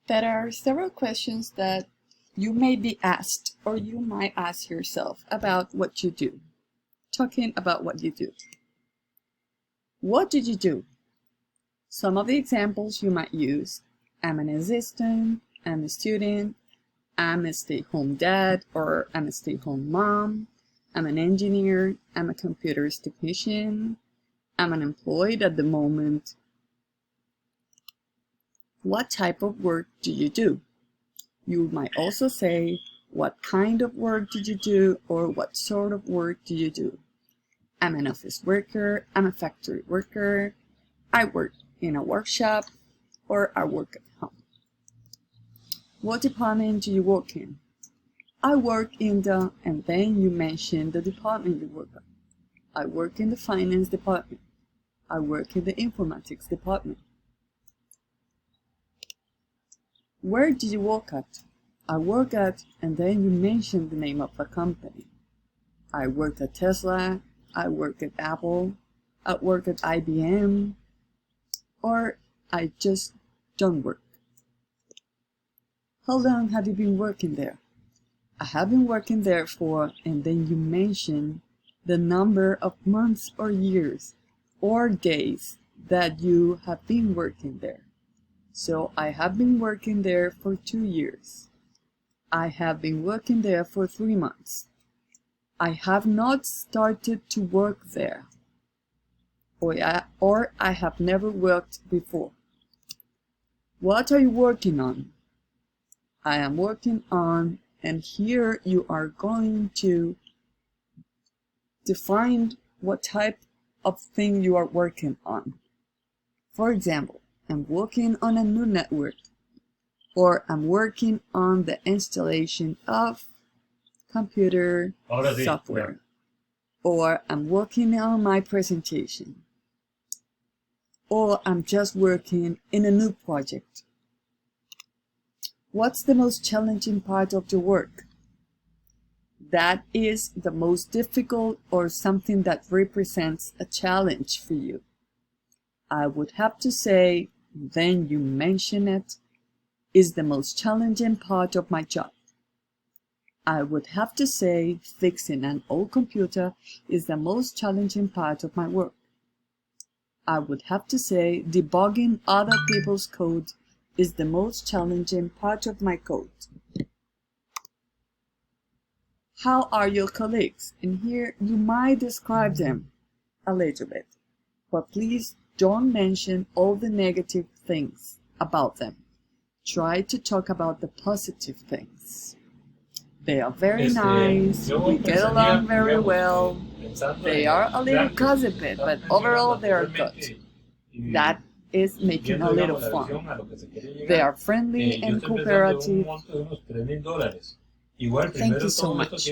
There are several questions that you may be asked or you might ask yourself about what you do. Talking about what you do. What did you do? Some of the examples you might use: I'm an assistant, I'm a student, I'm a stay-home dad or I'm a stay-home mom, I'm an engineer, I'm a computer technician, I'm unemployed at the moment. What type of work do you do? You might also say, what kind of work did you do, or what sort of work do you do? I'm an office worker, I'm a factory worker, I work in a workshop, or I work at home. What department do you work in? I work in the, and then you mention the department you work at. I work in the finance department. I work in the informatics department. Where did you work at? I work at, and then you mention the name of the company. I work at Tesla, I work at Apple, I work at IBM, or I just don't work. How long have you been working there? I have been working there for, and then you mention the number of months or years or days that you have been working there. So I have been working there for 2 years. I have been working there for 3 months. I have not started to work there. Or I have never worked before. What are you working on? I am working on, and here you are going to define what type of thing you are working on. For example, I'm working on a new network, or I'm working on the installation of computer software, or I'm working on my presentation, or I'm just working in a new project. What's the most challenging part of your work? That is the most difficult or something that represents a challenge for you. I would have to say, then you mention it, is the most challenging part of my job. I would have to say fixing an old computer is the most challenging part of my work. I would have to say debugging other people's code is the most challenging part of my code. How are your colleagues? And here you might describe them a little bit, but please don't mention all the negative things about them. Try to talk about the positive things. They are very nice, we get along very well, they are a little gossipy, but overall they are good. That is making a little fun. They are friendly and cooperative. Thank you so much.